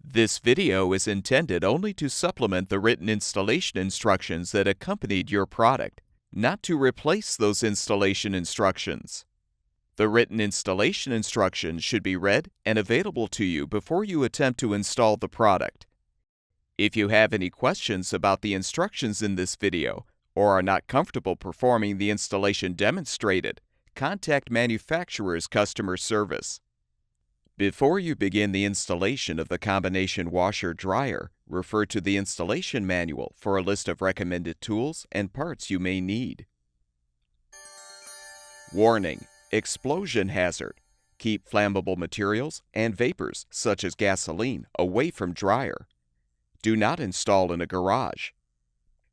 This video is intended only to supplement the written installation instructions that accompanied your product, not to replace those installation instructions. The written installation instructions should be read and available to you before you attempt to install the product. If you have any questions about the instructions in this video or are not comfortable performing the installation demonstrated, contact manufacturer's customer service. Before you begin the installation of the combination washer-dryer, refer to the installation manual for a list of recommended tools and parts you may need. Warning: explosion hazard. Keep flammable materials and vapors, such as gasoline, away from dryer. Do not install in a garage.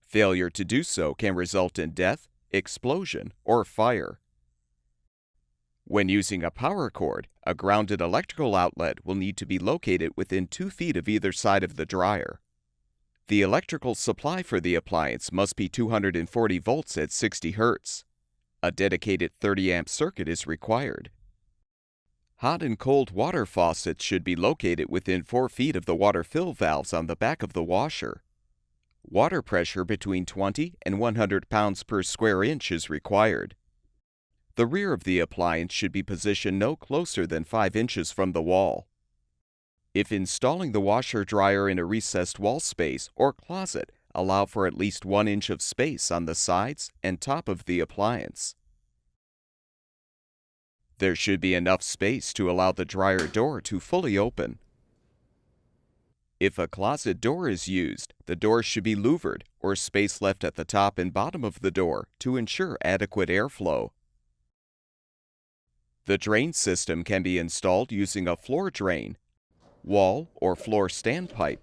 Failure to do so can result in death, explosion, or fire. When using a power cord, a grounded electrical outlet will need to be located within 2 feet of either side of the dryer. The electrical supply for the appliance must be 240 volts at 60 Hz. A dedicated 30-amp circuit is required. Hot and cold water faucets should be located within 4 feet of the water fill valves on the back of the washer. Water pressure between 20 and 100 pounds per square inch is required. The rear of the appliance should be positioned no closer than 5 inches from the wall. If installing the washer-dryer in a recessed wall space or closet, allow for at least 1 inch of space on the sides and top of the appliance. There should be enough space to allow the dryer door to fully open. If a closet door is used, the door should be louvered or space left at the top and bottom of the door to ensure adequate airflow. The drain system can be installed using a floor drain, wall or floor standpipe,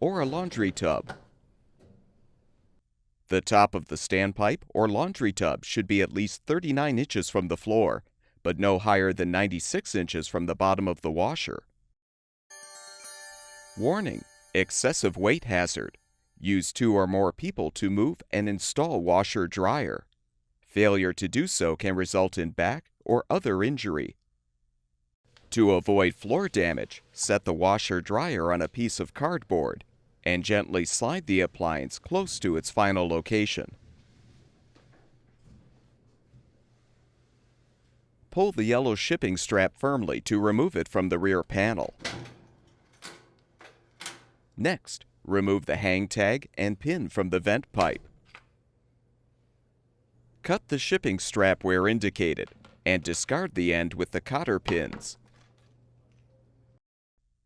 or a laundry tub. The top of the standpipe or laundry tub should be at least 39 inches from the floor, but no higher than 96 inches from the bottom of the washer. Warning: excessive weight hazard. Use 2 or more people to move and install washer-dryer. Failure to do so can result in back or other injury. To avoid floor damage, set the washer-dryer on a piece of cardboard and gently slide the appliance close to its final location. Pull the yellow shipping strap firmly to remove it from the rear panel. Next, remove the hang tag and pin from the vent pipe. Cut the shipping strap where indicated and discard the end with the cotter pins.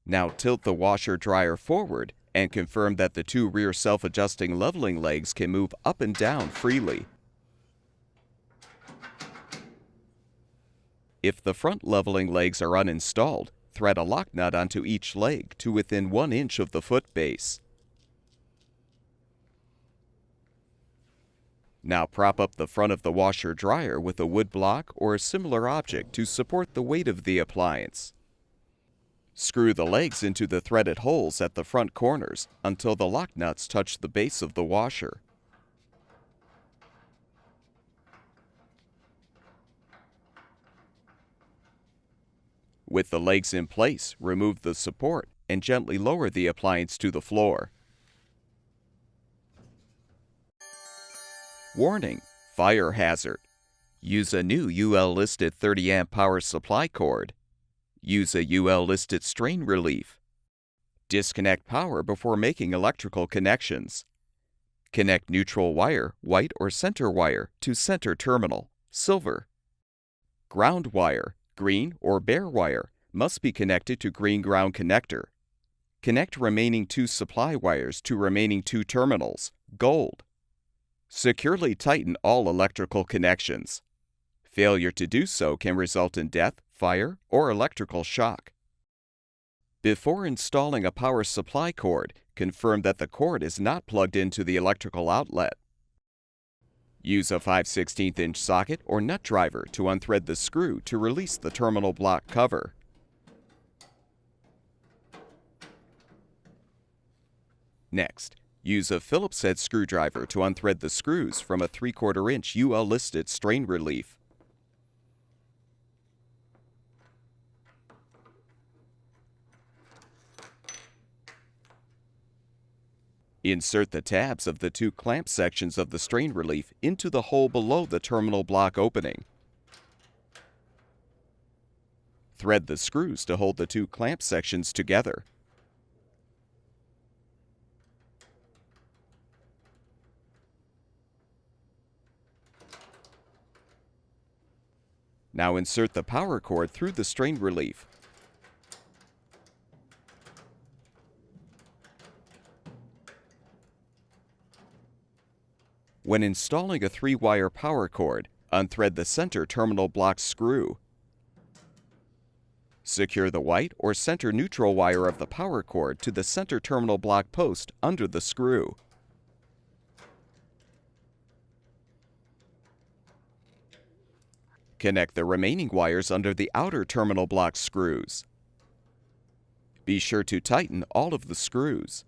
Now tilt the washer-dryer forward and confirm that the 2 rear self-adjusting leveling legs can move up and down freely. If the front leveling legs are uninstalled, thread a lock nut onto each leg to within 1 inch of the foot base. Now prop up the front of the washer-dryer with a wood block or a similar object to support the weight of the appliance. Screw the legs into the threaded holes at the front corners until the lock nuts touch the base of the washer. With the legs in place, remove the support and gently lower the appliance to the floor. Warning: fire hazard. Use a new UL-listed 30-amp power supply cord. Use a UL-listed strain relief. Disconnect power before making electrical connections. Connect neutral wire, white or center wire, to center terminal, silver. Ground wire, green or bare wire, must be connected to green ground connector. Connect remaining 2 supply wires to remaining 2 terminals, gold. Securely tighten all electrical connections. Failure to do so can result in death, fire, or electrical shock. Before installing a power supply cord, confirm that the cord is not plugged into the electrical outlet. Use a 5/16" socket or nut driver to unthread the screw to release the terminal block cover. Next, use a Phillips head screwdriver to unthread the screws from a 3/4 inch UL-listed strain relief. Insert the tabs of the two clamp sections of the strain relief into the hole below the terminal block opening. Thread the screws to hold the two clamp sections together. Now insert the power cord through the strain relief. When installing a 3-wire power cord, unthread the center terminal block screw. Secure the white or center neutral wire of the power cord to the center terminal block post under the screw. Connect the remaining wires under the outer terminal block screws. Be sure to tighten all of the screws.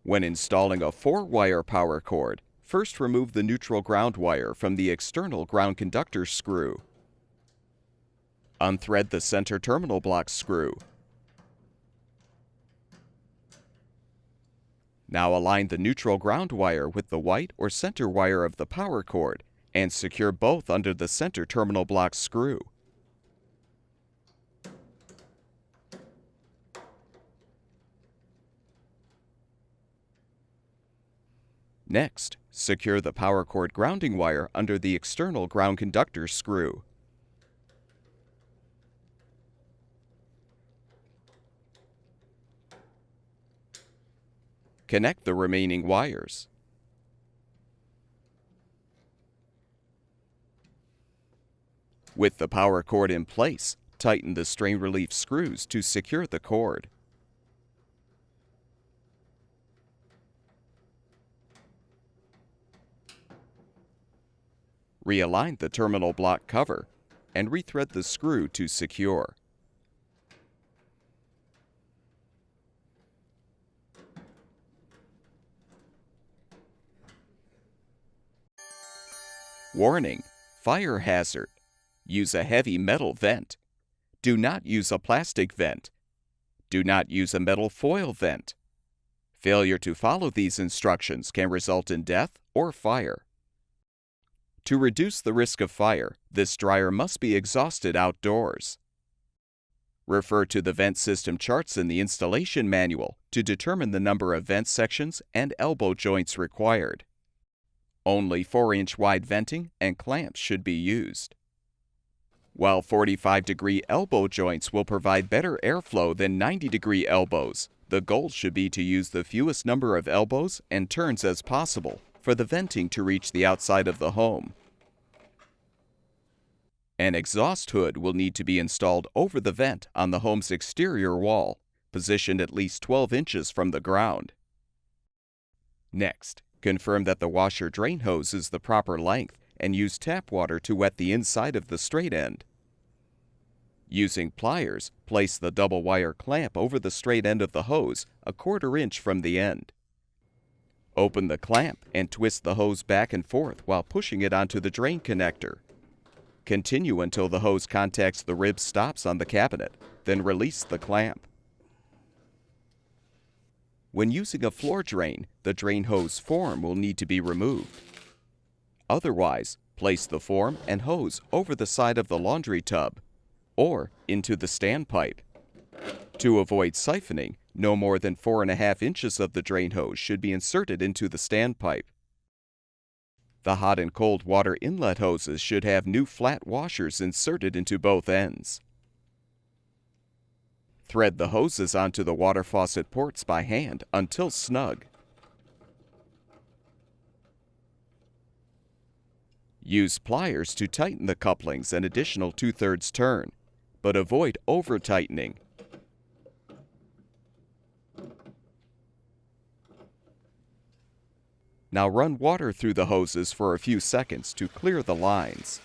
When installing a 4-wire power cord, first remove the neutral ground wire from the external ground conductor screw. Unthread the center terminal block screw. Now align the neutral ground wire with the white or center wire of the power cord and secure both under the center terminal block screw. Next, secure the power cord grounding wire under the external ground conductor screw. Connect the remaining wires. With the power cord in place, tighten the strain relief screws to secure the cord. Realign the terminal block cover and rethread the screw to secure. Warning: fire hazard. Use a heavy metal vent. Do not use a plastic vent. Do not use a metal foil vent. Failure to follow these instructions can result in death or fire. To reduce the risk of fire, this dryer must be exhausted outdoors. Refer to the vent system charts in the installation manual to determine the number of vent sections and elbow joints required. Only 4-inch wide venting and clamps should be used. While 45-degree elbow joints will provide better airflow than 90-degree elbows, the goal should be to use the fewest number of elbows and turns as possible for the venting to reach the outside of the home. An exhaust hood will need to be installed over the vent on the home's exterior wall, positioned at least 12 inches from the ground. Next, confirm that the washer drain hose is the proper length and use tap water to wet the inside of the straight end. Using pliers, place the double wire clamp over the straight end of the hose a 1/4 inch from the end. Open the clamp and twist the hose back and forth while pushing it onto the drain connector. Continue until the hose contacts the rib stops on the cabinet, then release the clamp. When using a floor drain, the drain hose form will need to be removed. Otherwise, place the form and hose over the side of the laundry tub or into the standpipe. To avoid siphoning, no more than 4.5 inches of the drain hose should be inserted into the standpipe. The hot and cold water inlet hoses should have new flat washers inserted into both ends. Thread the hoses onto the water faucet ports by hand until snug. Use pliers to tighten the couplings an additional 2/3 turn, but avoid over-tightening. Now run water through the hoses for a few seconds to clear the lines.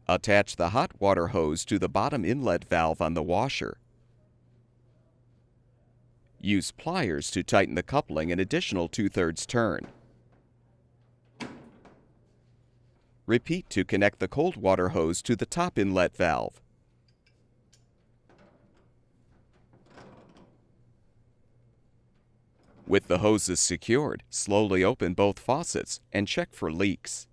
Attach the hot water hose to the bottom inlet valve on the washer. Use pliers to tighten the coupling an additional 2/3 turn. Repeat to connect the cold water hose to the top inlet valve. With the hoses secured, slowly open both faucets and check for leaks.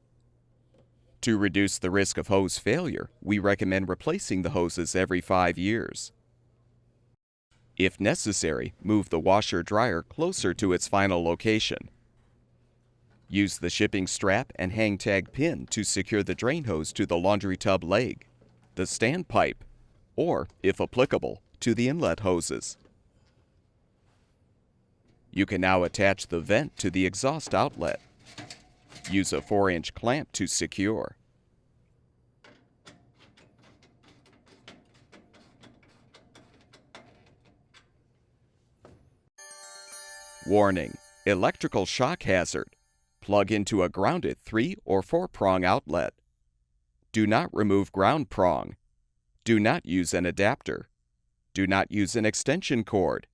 To reduce the risk of hose failure, we recommend replacing the hoses every 5 years. If necessary, move the washer-dryer closer to its final location. Use the shipping strap and hang tag pin to secure the drain hose to the laundry tub leg, the standpipe, or, if applicable, to the inlet hoses. You can now attach the vent to the exhaust outlet. Use a 4-inch clamp to secure. Warning: electrical shock hazard. Plug into a grounded 3 or 4-prong outlet. Do not remove ground prong. Do not use an adapter. Do not use an extension cord.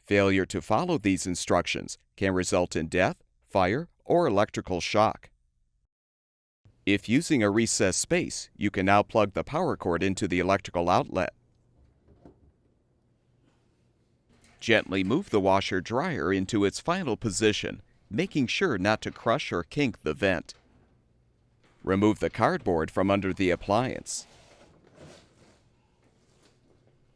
Failure to follow these instructions can result in death, fire, or electrical shock. If using a recessed space, you can now plug the power cord into the electrical outlet. Gently move the washer-dryer into its final position, making sure not to crush or kink the vent. Remove the cardboard from under the appliance.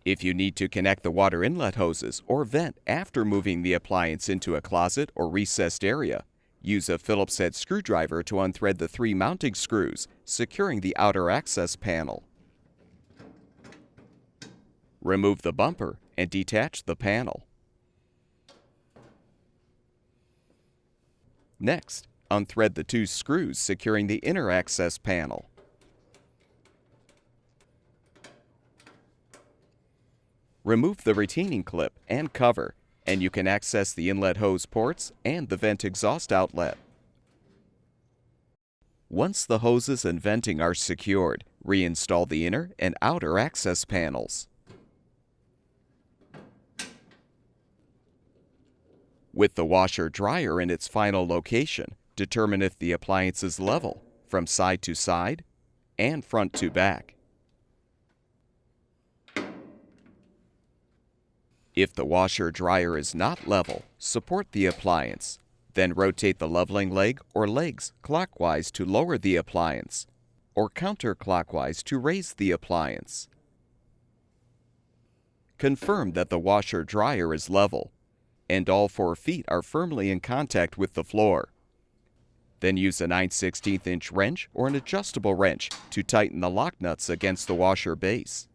If you need to connect the water inlet hoses or vent after moving the appliance into a closet or recessed area, use a Phillips head screwdriver to unthread the 3 mounting screws, securing the outer access panel. Remove the bumper and detach the panel. Next, unthread the 2 screws securing the inner access panel. Remove the retaining clip and cover, and you can access the inlet hose ports and the vent exhaust outlet. Once the hoses and venting are secured, reinstall the inner and outer access panels. With the washer-dryer in its final location, determine if the appliance is level, from side to side and front to back. If the washer-dryer is not level, support the appliance. Then rotate the leveling leg or legs clockwise to lower the appliance, or counterclockwise to raise the appliance. Confirm that the washer-dryer is level, and all 4 feet are firmly in contact with the floor. Then use a 9/16" wrench or an adjustable wrench to tighten the lock nuts against the washer base.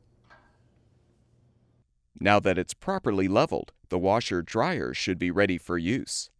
Now that it's properly leveled, the washer-dryer should be ready for use.